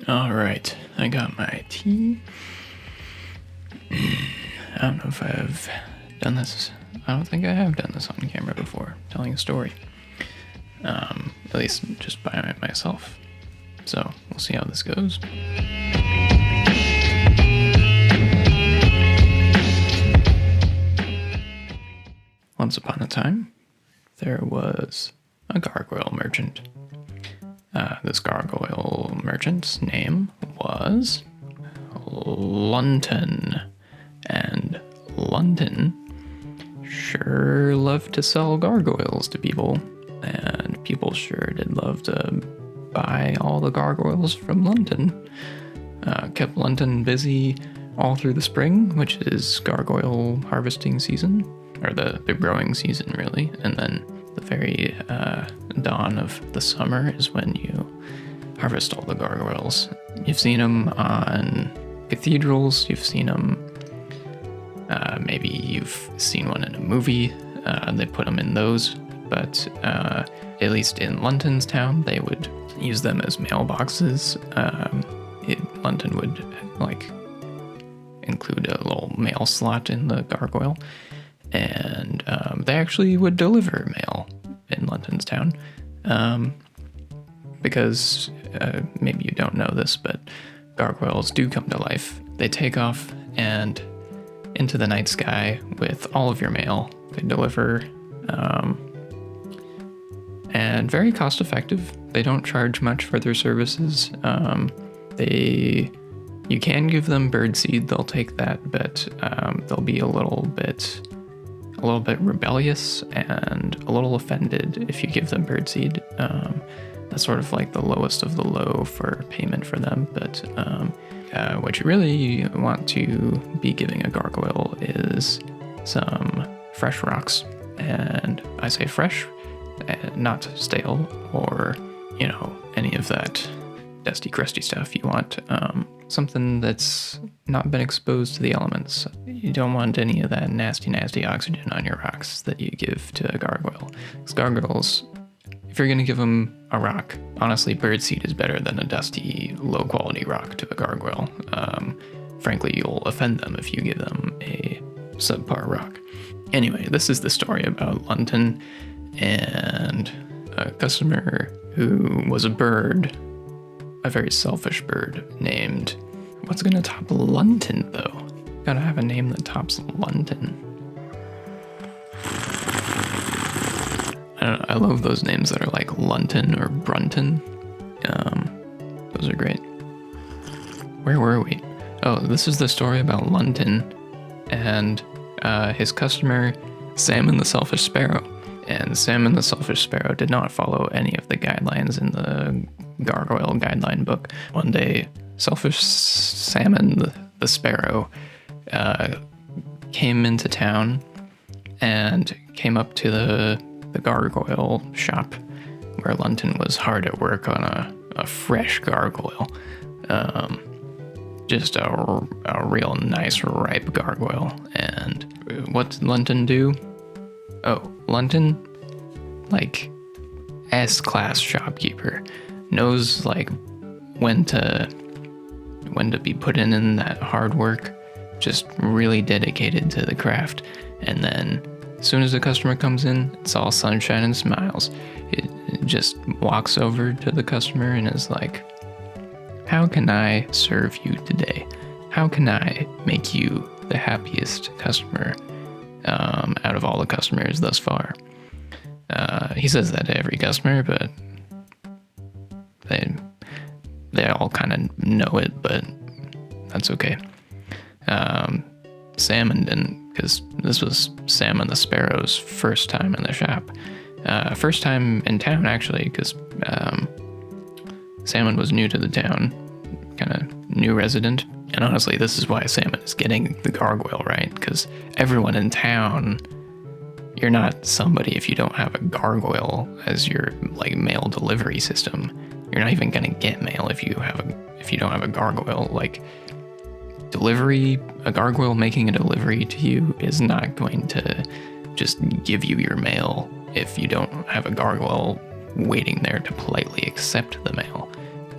All right, I got my tea. I don't know if I've done this. I don't think I have done this on camera before, telling a story. At least just by myself. So we'll see how this goes. Once upon a time, there was a gargoyle merchant. This gargoyle merchant's name was Lunton, and Lunton sure loved to sell gargoyles to people, and people sure did love to buy all the gargoyles from Lunton. Kept Lunton busy all through the spring, which is gargoyle harvesting season, or the growing season really, and then the very dawn of the summer is when you harvest all the gargoyles. You've seen them on cathedrals, you've seen them, maybe you've seen one in a movie, they put them in those, but at least in Lunton's town, they would use them as mailboxes. Lunton would include a little mail slot in the gargoyle, and they actually would deliver mail in Lunton's town, because maybe you don't know this, but gargoyles do come to life. They take off and into the night sky with all of your mail. They deliver, and very cost effective. They don't charge much for their services. You can give them birdseed, they'll take that, but they'll be a little bit rebellious and a little offended if you give them birdseed. That's sort of like the lowest of the low for payment for them, but what you really want to be giving a gargoyle is some fresh rocks. And I say fresh, not stale or, any of that dusty, crusty stuff. You want something that's not been exposed to the elements. You don't want any of that nasty, nasty oxygen on your rocks that you give to a gargoyle. Because gargoyles, if you're going to give them a rock, honestly, birdseed is better than a dusty, low-quality rock to a gargoyle. Frankly, you'll offend them if you give them a subpar rock. Anyway, this is the story about Lunton and a customer who was a bird, a very selfish bird named... What's going to top Lunton, though? Gotta have a name that tops Lunton. I don't know, I love those names that are like Lunton or Brunton. Those are great. Where were we? Oh, this is the story about Lunton and his customer, Salmon the Selfish Sparrow. And Salmon the Selfish Sparrow did not follow any of the guidelines in the Gargoyle guideline book. One day, Selfish Salmon the Sparrow came into town and came up to the gargoyle shop where Lunton was hard at work on a fresh gargoyle. Just a real nice ripe gargoyle. And what did Lunton do? Oh, Lunton, S-class shopkeeper, knows when to be put in that hard work, just really dedicated to the craft. And then as soon as the customer comes in, it's all sunshine and smiles. It just walks over to the customer and is like, how can I serve you today? How can I make you the happiest customer out of all the customers thus far? He says that to every customer, but they all kind of know it, but that's okay. Salmon didn't, because this was Salmon the Sparrow's first time in the shop. First time in town, actually, because Salmon was new to the town, kind of new resident. And honestly, this is why Salmon is getting the gargoyle, right? Because everyone in town, you're not somebody if you don't have a gargoyle as your mail delivery system. You're not even gonna get mail if you don't have a gargoyle. A gargoyle making a delivery to you is not going to just give you your mail if you don't have a gargoyle waiting there to politely accept the mail.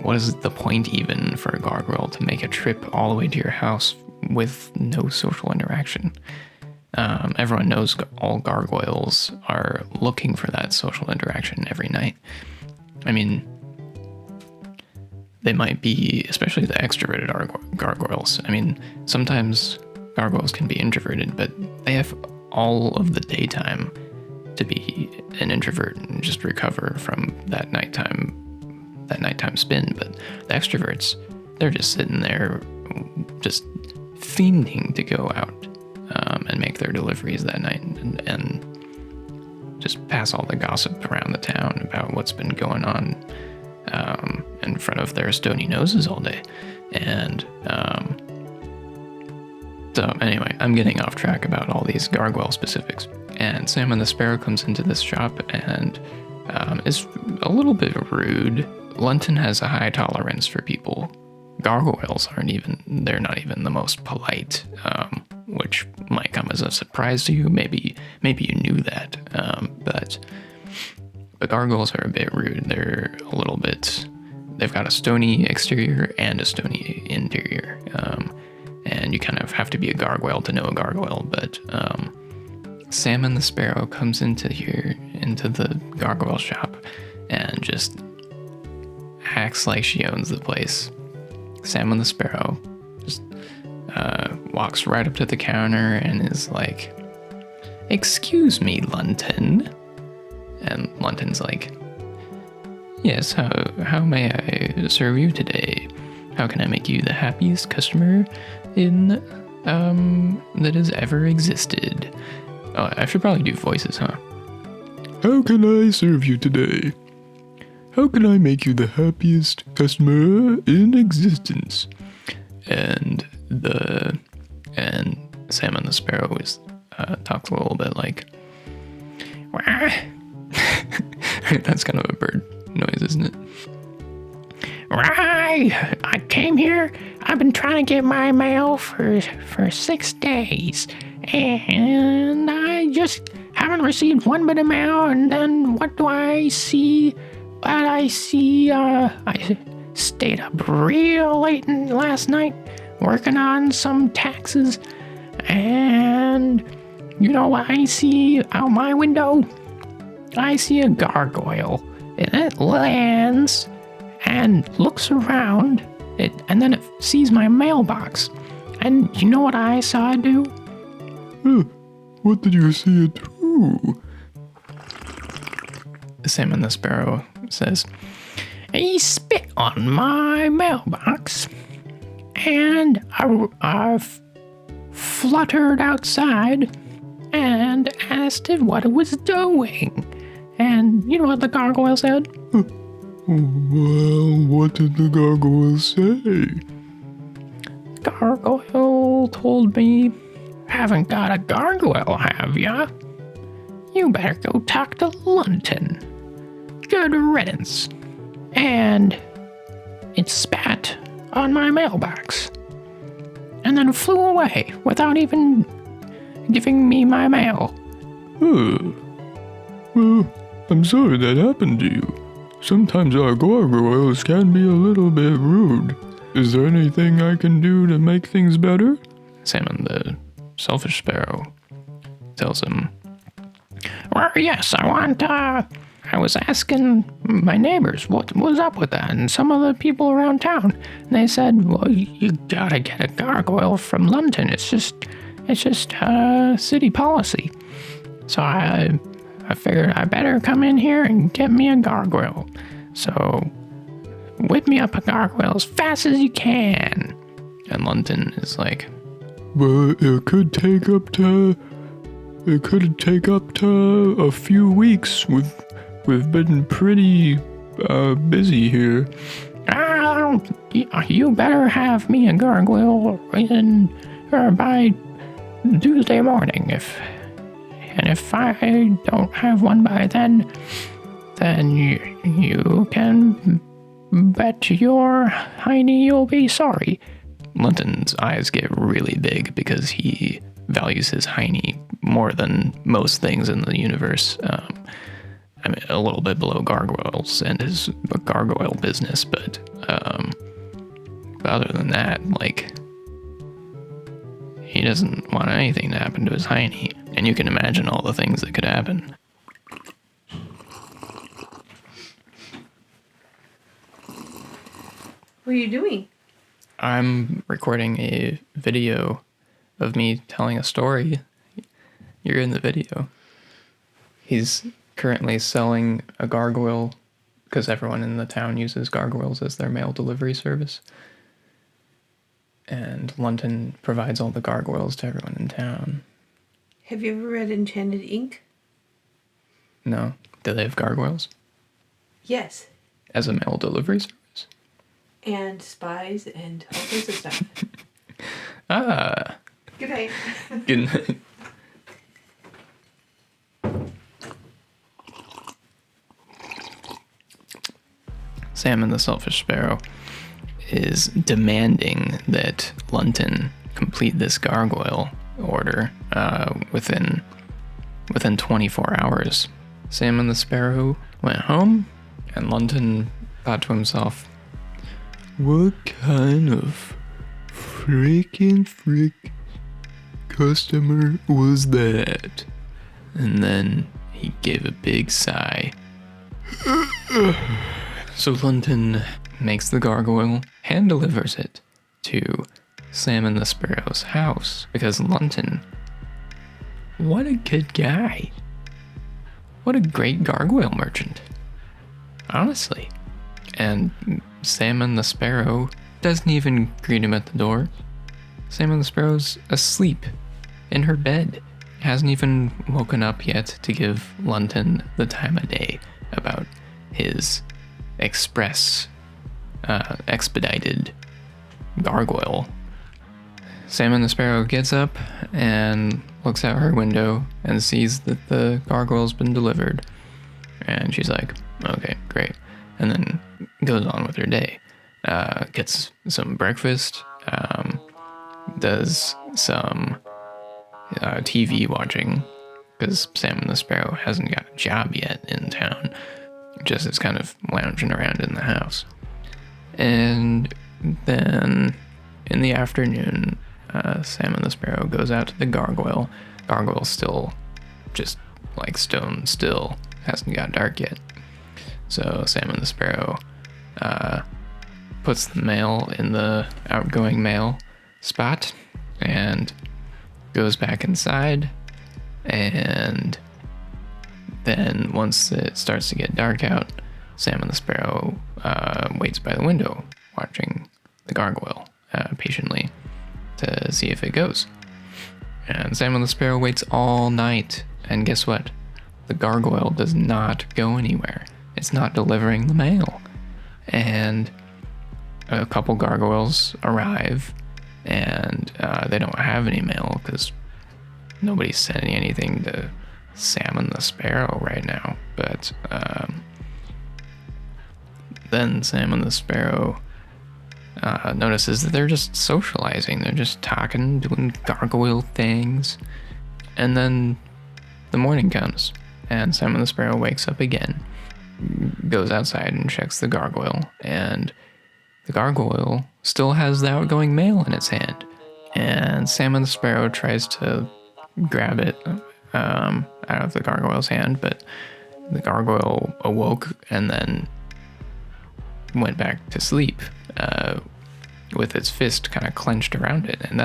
what is the point even for a gargoyle to make a trip all the way to your house with no social interaction? Everyone knows all gargoyles are looking for that social interaction every night. I mean, they might be, especially the extroverted gargoyles. I mean, sometimes gargoyles can be introverted, but they have all of the daytime to be an introvert and just recover from that nighttime spin. But the extroverts, they're just sitting there, just fiending to go out and make their deliveries that night and just pass all the gossip around the town about what's been going on in front of their stony noses all day. And so anyway, I'm getting off track about all these gargoyle specifics. And Salmon the Sparrow comes into this shop and is a little bit rude. Lunton has a high tolerance for people. Gargoyles they're not even the most polite, which might come as a surprise to you. Maybe you knew that, but gargoyles are a bit rude. They've got a stony exterior and a stony interior. And you kind of have to be a gargoyle to know a gargoyle, but Salmon the Sparrow comes into the gargoyle shop and just acts like she owns the place. Salmon the Sparrow just walks right up to the counter and is like, "Excuse me, Lunton." And Lunton's like, "Yes, how may I serve you today? How can I make you the happiest customer that has ever existed?" Oh, I should probably do voices, huh? "How can I serve you today? How can I make you the happiest customer in existence?" And Salmon the Sparrow talks a little bit like, "Wah." That's kind of a bird noise, isn't it? "Right, I came here. I've been trying to get my mail for 6 days, and I just haven't received one bit of mail. And then what do I see? I stayed up real late last night working on some taxes, and you know what I see out my window? I see a gargoyle, and it lands and looks around, and then it sees my mailbox. And you know what I saw it do?" What did you see it do?" Salmon the Sparrow says, "He spit on my mailbox, and I fluttered outside and asked it what it was doing. And you know what the gargoyle said?" "Well, what did the gargoyle say?" "Gargoyle told me, 'Haven't got a gargoyle, have ya? You better go talk to Lunton. Good riddance.' And it spat on my mailbox and then flew away without even giving me my mail." Well, I'm sorry that happened to you. Sometimes our gargoyles can be a little bit rude. Is there anything I can do to make things better?" Salmon the Selfish Sparrow tells him, "Well, yes, I was asking my neighbors what was up with that, and some of the people around town. And they said, well, you gotta get a gargoyle from London. It's just city policy. So I figured I better come in here and get me a gargoyle. So whip me up a gargoyle as fast as you can." And London is like, "Well, it could take up to a few weeks. We've been pretty busy here." You better have me a gargoyle by Tuesday morning. If I don't have one by then you can bet your hiney you'll be sorry." Linton's eyes get really big because he values his hiney more than most things in the universe. I mean, a little bit below gargoyles and his gargoyle business, but But other than that, like, he doesn't want anything to happen to his hiney. And you can imagine all the things that could happen. What are you doing? I'm recording a video of me telling a story. You're in the video. He's currently selling a gargoyle because everyone in the town uses gargoyles as their mail delivery service. And London provides all the gargoyles to everyone in town. Have you ever read Enchanted Ink? No. Do they have gargoyles? Yes. As a mail delivery service? And spies and all sorts of stuff. Ah. Good night. Good night. Salmon the Selfish Sparrow is demanding that Lunton complete this gargoyle order within 24 hours. Salmon the Sparrow went home, and Lunton thought to himself, what kind of freaking customer was that? And then he gave a big sigh. So Lunton makes the gargoyle, hand delivers it to Salmon the Sparrow's house, because Lunton, what a good guy. What a great gargoyle merchant. Honestly. And Salmon the Sparrow doesn't even greet him at the door. Salmon the Sparrow's asleep in her bed. Hasn't even woken up yet to give Lunton the time of day about his expedited gargoyle. Salmon the Sparrow gets up and looks out her window and sees that the gargoyle's been delivered. And she's like, okay, great. And then goes on with her day. Gets some breakfast, does some TV watching, because Salmon the Sparrow hasn't got a job yet in town. Just is kind of lounging around in the house. And then in the afternoon, Salmon the Sparrow goes out to the gargoyle. Gargoyle's still just like stone still, hasn't got dark yet. So Salmon the Sparrow puts the mail in the outgoing mail spot and goes back inside. And then once it starts to get dark out, Salmon the Sparrow waits by the window, watching the gargoyle patiently to see if it goes. And Salmon the Sparrow waits all night, and guess what? The gargoyle does not go anywhere. It's not delivering the mail. And a couple gargoyles arrive, and they don't have any mail because nobody's sending anything to Salmon the Sparrow right now. But then Salmon the Sparrow notices that they're just socializing. They're just talking, doing gargoyle things. And then the morning comes, and Salmon the Sparrow wakes up again, goes outside and checks the gargoyle, and the gargoyle still has the outgoing mail in its hand. And Salmon the Sparrow tries to grab it out of the gargoyle's hand, but the gargoyle awoke and then went back to sleep with its fist kind of clenched around it. And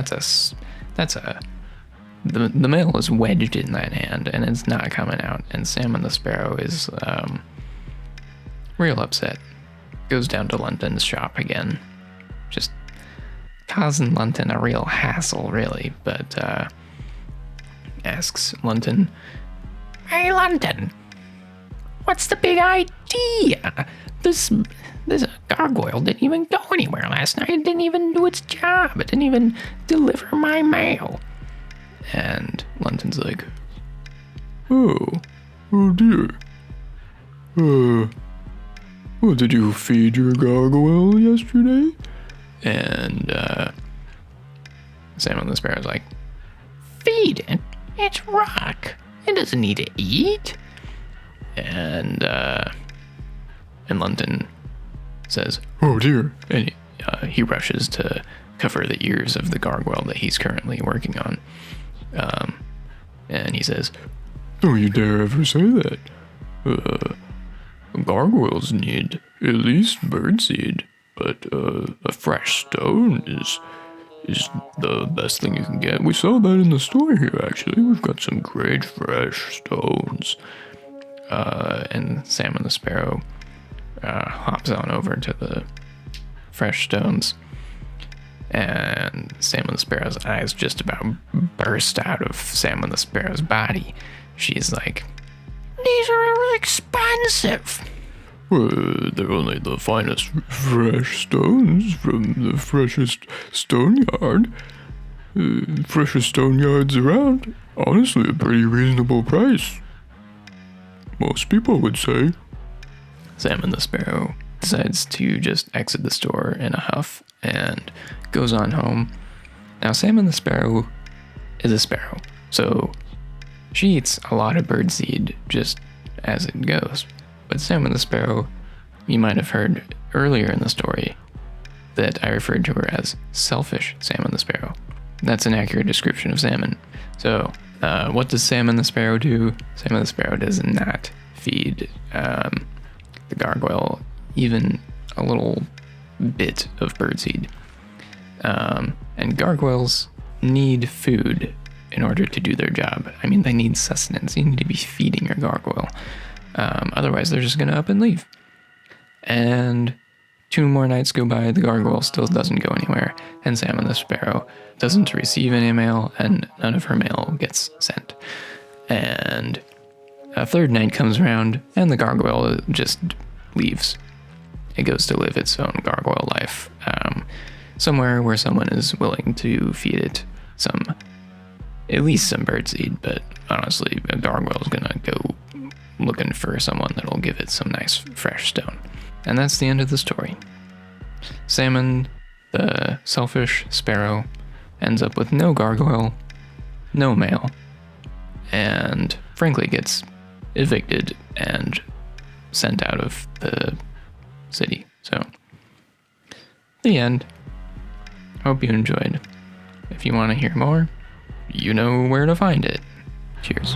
the mail is wedged in that hand and it's not coming out. And Salmon the Sparrow is real upset. Goes down to Lunton's shop again, just causing Lunton a real hassle, really. But asks Lunton, "Hey, Lunton, what's the big idea? This gargoyle didn't even go anywhere last night. It didn't even do its job. It didn't even deliver my mail." And Lunton's like, oh dear. Well, did you feed your gargoyle yesterday? And Salmon the Sparrow's like, feed it? It's rock. It doesn't need to eat. And Lunton says, "Oh dear," and he rushes to cover the ears of the gargoyle that he's currently working on. And he says, "Don't you dare ever say that. Gargoyles need at least birdseed, but a fresh stone is the best thing you can get. We saw that in the store here, actually. We've got some great fresh stones." And Salmon the Sparrow hops on over to the fresh stones, and Salmon the Sparrow's eyes just about burst out of Salmon the Sparrow's body. She's like, "These are expensive." "Well, they're only the finest fresh stones from the freshest stone yard. Freshest stone yards around. Honestly, a pretty reasonable price. Most people would say." Salmon the Sparrow decides to just exit the store in a huff and goes on home. Now, Salmon the Sparrow is a sparrow, so she eats a lot of birdseed just as it goes. But Salmon the Sparrow, you might have heard earlier in the story that I referred to her as selfish Salmon the Sparrow. That's an accurate description of Salmon. So, what does Salmon the Sparrow do? Salmon the Sparrow does not feed the gargoyle even a little bit of birdseed. And gargoyles need food in order to do their job. I mean, they need sustenance. You need to be feeding your gargoyle. Otherwise, they're just going to up and leave. And 2 more nights go by, the gargoyle still doesn't go anywhere, and Salmon the Sparrow doesn't receive any mail, and none of her mail gets sent. And a 3rd night comes around, and the gargoyle just leaves. It goes to live its own gargoyle life, somewhere where someone is willing to feed it at least some birdseed, but honestly, a gargoyle is gonna go looking for someone that'll give it some nice fresh stone. And that's the end of the story. Salmon, the selfish sparrow, ends up with no gargoyle, no mail, and frankly gets evicted and sent out of the city. So, the end. Hope you enjoyed. If you want to hear more, you know where to find it. Cheers.